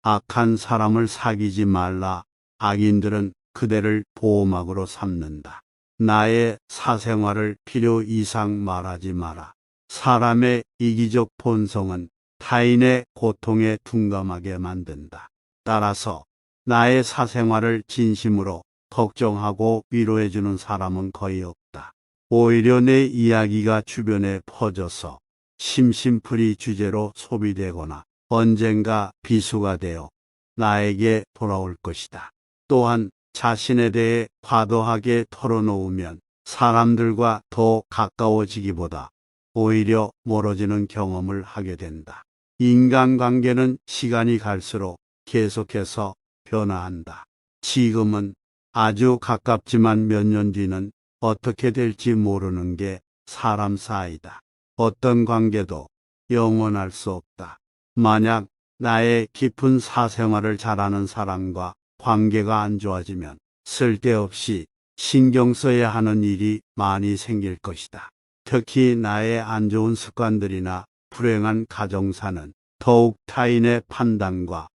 악한 사람을 사귀지 말라. 악인들은 그대를 보호막으로 삼는다. 나의 사생활을 필요 이상 말하지 마라. 사람의 이기적 본성은 타인의 고통에 둔감하게 만든다. 따라서 나의 사생활을 진심으로 걱정하고 위로해주는 사람은 거의 없다. 오히려 내 이야기가 주변에 퍼져서 심심풀이 주제로 소비되거나 언젠가 비수가 되어 나에게 돌아올 것이다. 또한 자신에 대해 과도하게 털어놓으면 사람들과 더 가까워지기보다 오히려 멀어지는 경험을 하게 된다. 인간관계는 시간이 갈수록 계속해서 변화한다. 지금은 아주 가깝지만 몇 년 뒤는 어떻게 될지 모르는 게 사람 사이다. 어떤 관계도 영원할 수 없다. 만약 나의 깊은 사생활을 잘 아는 사람과 관계가 안 좋아지면 쓸데없이 신경 써야 하는 일이 많이 생길 것이다. 특히 나의 안 좋은 습관들이나 불행한 가정사는 더욱 타인의 판단과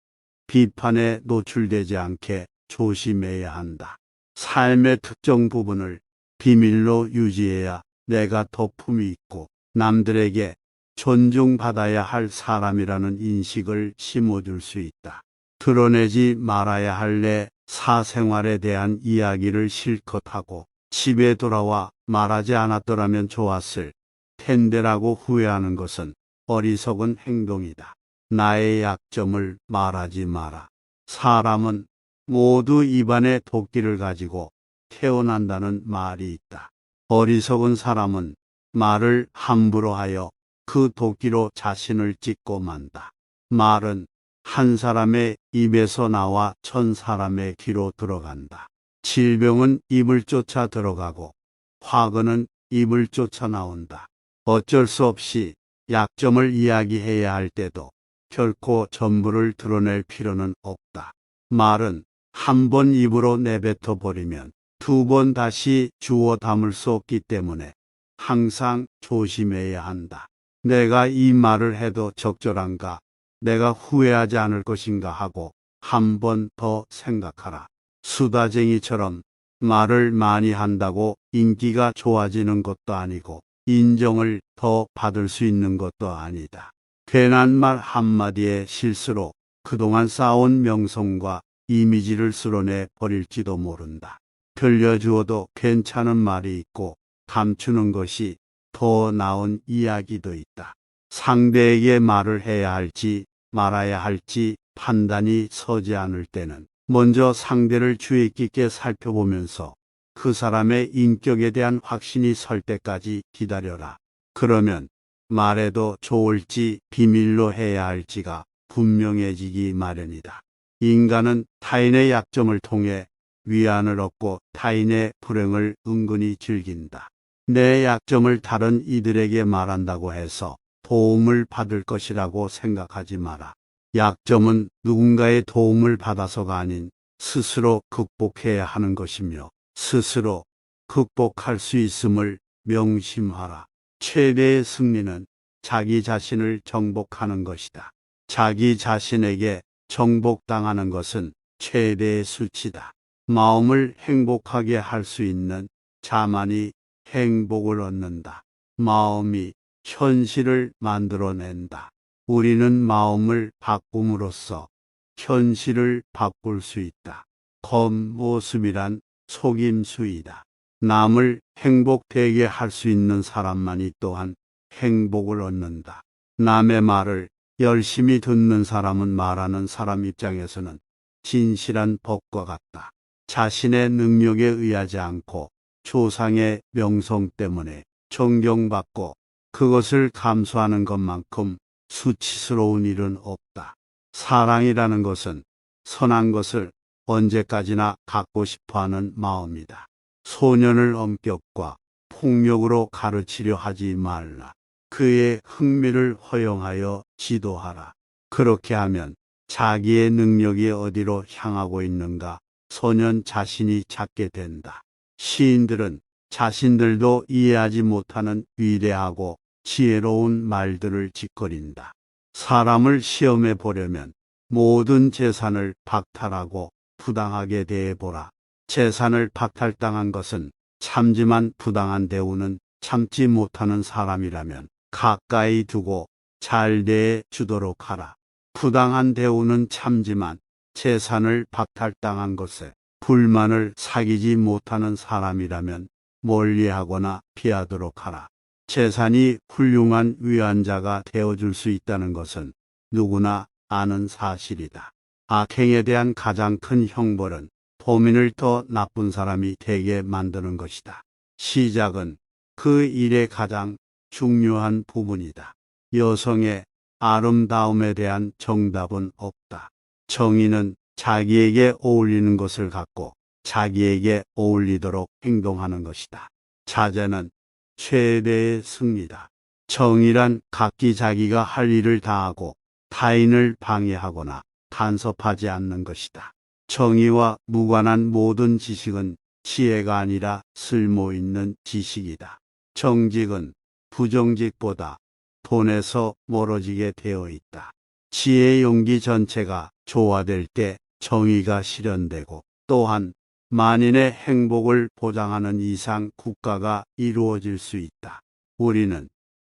비판에 노출되지 않게 조심해야 한다. 삶의 특정 부분을 비밀로 유지해야 내가 더 품위 있고 남들에게 존중받아야 할 사람이라는 인식을 심어줄 수 있다. 드러내지 말아야 할 내 사생활에 대한 이야기를 실컷 하고 집에 돌아와 말하지 않았더라면 좋았을 텐데라고 후회하는 것은 어리석은 행동이다. 나의 약점을 말하지 마라. 사람은 모두 입안에 도끼를 가지고 태어난다는 말이 있다. 어리석은 사람은 말을 함부로 하여 그 도끼로 자신을 찢고 만다. 말은 한 사람의 입에서 나와 천 사람의 귀로 들어간다. 질병은 입을 쫓아 들어가고 화근은 입을 쫓아 나온다. 어쩔 수 없이 약점을 이야기해야 할 때도 결코 전부를 드러낼 필요는 없다. 말은 한 번 입으로 내뱉어 버리면 두 번 다시 주워 담을 수 없기 때문에 항상 조심해야 한다. 내가 이 말을 해도 적절한가? 내가 후회하지 않을 것인가 하고 한 번 더 생각하라. 수다쟁이처럼 말을 많이 한다고 인기가 좋아지는 것도 아니고 인정을 더 받을 수 있는 것도 아니다. 괜한 말 한마디의 실수로 그동안 쌓아온 명성과 이미지를 쓸어내 버릴지도 모른다. 들려주어도 괜찮은 말이 있고 감추는 것이 더 나은 이야기도 있다. 상대에게 말을 해야 할지 말아야 할지 판단이 서지 않을 때는 먼저 상대를 주의 깊게 살펴보면서 그 사람의 인격에 대한 확신이 설 때까지 기다려라. 그러면 말해도 좋을지 비밀로 해야 할지가 분명해지기 마련이다. 인간은 타인의 약점을 통해 위안을 얻고 타인의 불행을 은근히 즐긴다. 내 약점을 다른 이들에게 말한다고 해서 도움을 받을 것이라고 생각하지 마라. 약점은 누군가의 도움을 받아서가 아닌 스스로 극복해야 하는 것이며 스스로 극복할 수 있음을 명심하라. 최대의 승리는 자기 자신을 정복하는 것이다. 자기 자신에게 정복당하는 것은 최대의 수치다. 마음을 행복하게 할 수 있는 자만이 행복을 얻는다. 마음이 현실을 만들어낸다. 우리는 마음을 바꿈으로써 현실을 바꿀 수 있다. 겉모습이란 속임수이다. 남을 행복되게 할 수 있는 사람만이 또한 행복을 얻는다. 남의 말을 열심히 듣는 사람은 말하는 사람 입장에서는 진실한 법과 같다. 자신의 능력에 의하지 않고 조상의 명성 때문에 존경받고 그것을 감수하는 것만큼 수치스러운 일은 없다. 사랑이라는 것은 선한 것을 언제까지나 갖고 싶어하는 마음이다. 소년을 엄격과 폭력으로 가르치려 하지 말라. 그의 흥미를 허용하여 지도하라. 그렇게 하면 자기의 능력이 어디로 향하고 있는가 소년 자신이 찾게 된다. 시인들은 자신들도 이해하지 못하는 위대하고 지혜로운 말들을 짓거린다. 사람을 시험해 보려면 모든 재산을 박탈하고 부당하게 대해보라. 재산을 박탈당한 것은 참지만 부당한 대우는 참지 못하는 사람이라면 가까이 두고 잘 대해 주도록 하라. 부당한 대우는 참지만 재산을 박탈당한 것에 불만을 사귀지 못하는 사람이라면 멀리하거나 피하도록 하라. 재산이 훌륭한 위안자가 되어줄 수 있다는 것은 누구나 아는 사실이다. 악행에 대한 가장 큰 형벌은 범인을 더 나쁜 사람이 되게 만드는 것이다. 시작은 그 일의 가장 중요한 부분이다. 여성의 아름다움에 대한 정답은 없다. 정의는 자기에게 어울리는 것을 갖고 자기에게 어울리도록 행동하는 것이다. 자제는 최대의 승리다. 정의란 각기 자기가 할 일을 다하고 타인을 방해하거나 간섭하지 않는 것이다. 정의와 무관한 모든 지식은 지혜가 아니라 쓸모 있는 지식이다. 정직은 부정직보다 돈에서 멀어지게 되어 있다. 지혜의 용기 전체가 조화될 때 정의가 실현되고 또한 만인의 행복을 보장하는 이상 국가가 이루어질 수 있다. 우리는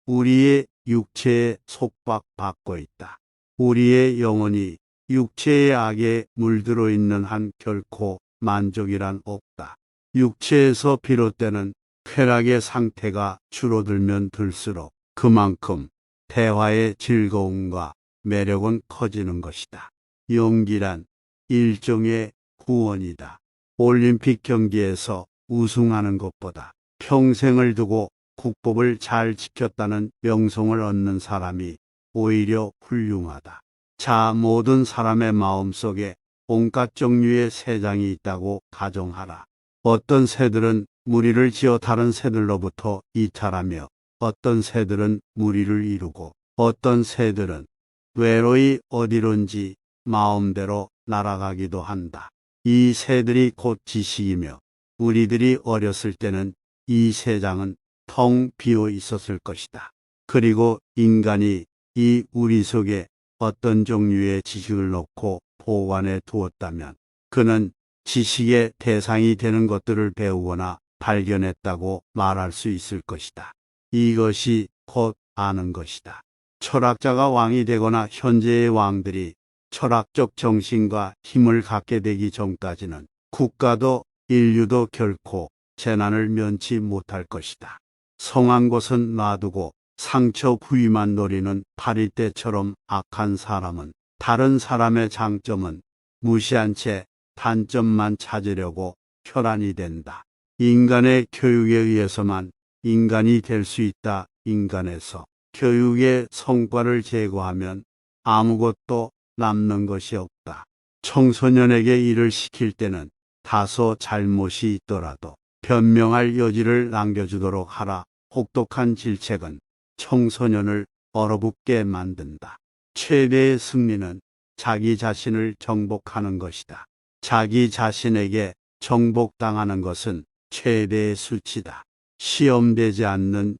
우리의 육체에 속박받고 있다. 우리의 영혼이 육체의 악에 물들어 있는 한 결코 만족이란 없다. 육체에서 비롯되는 쾌락의 상태가 줄어들면 들수록 그만큼 대화의 즐거움과 매력은 커지는 것이다. 용기란 일종의 구원이다. 올림픽 경기에서 우승하는 것보다 평생을 두고 국법을 잘 지켰다는 명성을 얻는 사람이 오히려 훌륭하다. 자, 모든 사람의 마음속에 온갖 종류의 새장이 있다고 가정하라. 어떤 새들은 무리를 지어 다른 새들로부터 이탈하며 어떤 새들은 무리를 이루고 어떤 새들은 외로이 어디론지 마음대로 날아가기도 한다. 이 새들이 곧 지식이며 우리들이 어렸을 때는 이 새장은 텅 비어 있었을 것이다. 그리고 인간이 이 우리 속에 어떤 종류의 지식을 넣고 보관해 두었다면 그는 지식의 대상이 되는 것들을 배우거나 발견했다고 말할 수 있을 것이다. 이것이 곧 아는 것이다. 철학자가 왕이 되거나 현재의 왕들이 철학적 정신과 힘을 갖게 되기 전까지는 국가도 인류도 결코 재난을 면치 못할 것이다. 성한 것은 놔두고 상처 부위만 노리는 파리떼처럼 악한 사람은 다른 사람의 장점은 무시한 채 단점만 찾으려고 혈안이 된다. 인간의 교육에 의해서만 인간이 될 수 있다. 인간에서 교육의 성과를 제거하면 아무것도 남는 것이 없다. 청소년에게 일을 시킬 때는 다소 잘못이 있더라도 변명할 여지를 남겨주도록 하라. 혹독한 질책은 청소년을 얼어붙게 만든다. 최대의 승리는 자기 자신을 정복하는 것이다. 자기 자신에게 정복당하는 것은 최대의 수치다. 시험되지 않는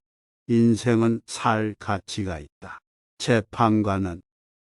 인생은 살 가치가 있다. 재판관은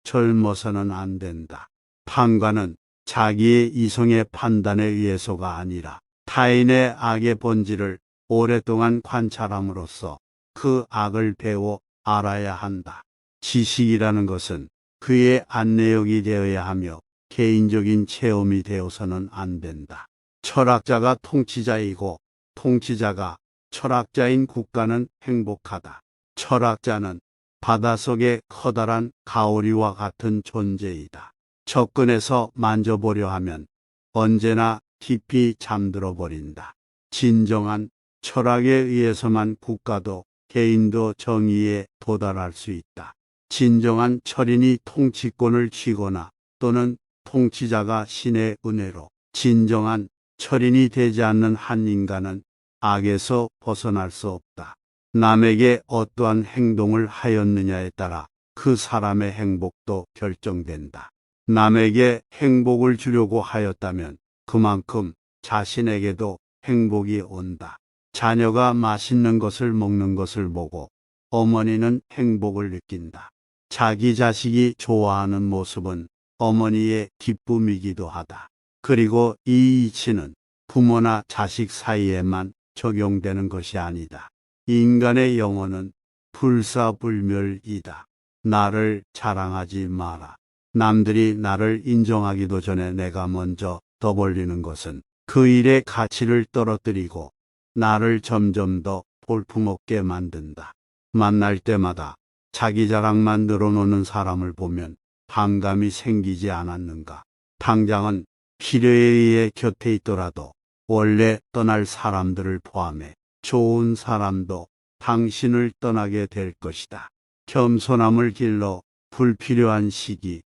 젊어서는 안 된다. 판관은 자기의 이성의 판단에 의해서가 아니라 타인의 악의 본질을 오랫동안 관찰함으로써 그 악을 배워 알아야 한다. 지식이라는 것은 그의 안내역이 되어야 하며 개인적인 체험이 되어서는 안 된다. 철학자가 통치자이고 통치자가 철학자인 국가는 행복하다. 철학자는 바닷속의 커다란 가오리와 같은 존재이다. 접근해서 만져보려 하면 언제나 깊이 잠들어 버린다. 진정한 철학에 의해서만 국가도 개인도 정의에 도달할 수 있다. 진정한 철인이 통치권을 쥐거나 또는 통치자가 신의 은혜로 진정한 철인이 되지 않는 한 인간은 악에서 벗어날 수 없다. 남에게 어떠한 행동을 하였느냐에 따라 그 사람의 행복도 결정된다. 남에게 행복을 주려고 하였다면 그만큼 자신에게도 행복이 온다. 자녀가 맛있는 것을 먹는 것을 보고 어머니는 행복을 느낀다. 자기 자식이 좋아하는 모습은 어머니의 기쁨이기도 하다. 그리고 이 이치는 부모나 자식 사이에만 적용되는 것이 아니다. 인간의 영혼은 불사불멸이다. 나를 자랑하지 마라. 남들이 나를 인정하기도 전에 내가 먼저 떠벌리는 것은 그 일의 가치를 떨어뜨리고 나를 점점 더 볼품없게 만든다. 만날 때마다 자기 자랑만 늘어놓는 사람을 보면 반감이 생기지 않았는가. 당장은 필요에 의해 곁에 있더라도 원래 떠날 사람들을 포함해 좋은 사람도 당신을 떠나게 될 것이다. 겸손함을 길러 불필요한 시기,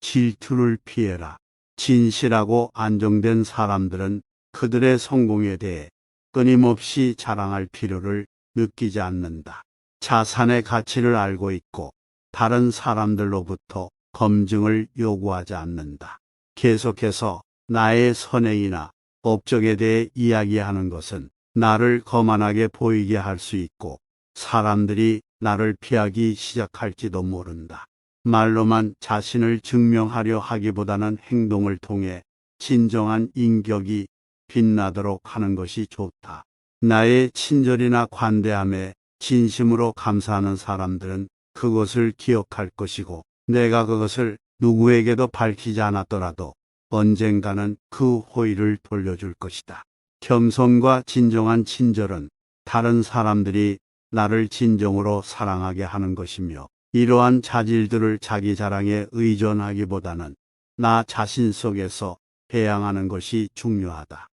질투를 피해라. 진실하고 안정된 사람들은 그들의 성공에 대해 끊임없이 자랑할 필요를 느끼지 않는다. 자산의 가치를 알고 있고 다른 사람들로부터 검증을 요구하지 않는다. 계속해서 나의 선행이나 업적에 대해 이야기하는 것은 나를 거만하게 보이게 할 수 있고 사람들이 나를 피하기 시작할지도 모른다. 말로만 자신을 증명하려 하기보다는 행동을 통해 진정한 인격이 빛나도록 하는 것이 좋다. 나의 친절이나 관대함에 진심으로 감사하는 사람들은 그것을 기억할 것이고 내가 그것을 누구에게도 밝히지 않았더라도 언젠가는 그 호의를 돌려줄 것이다. 겸손과 진정한 친절은 다른 사람들이 나를 진정으로 사랑하게 하는 것이며 이러한 자질들을 자기 자랑에 의존하기보다는 나 자신 속에서 배양하는 것이 중요하다.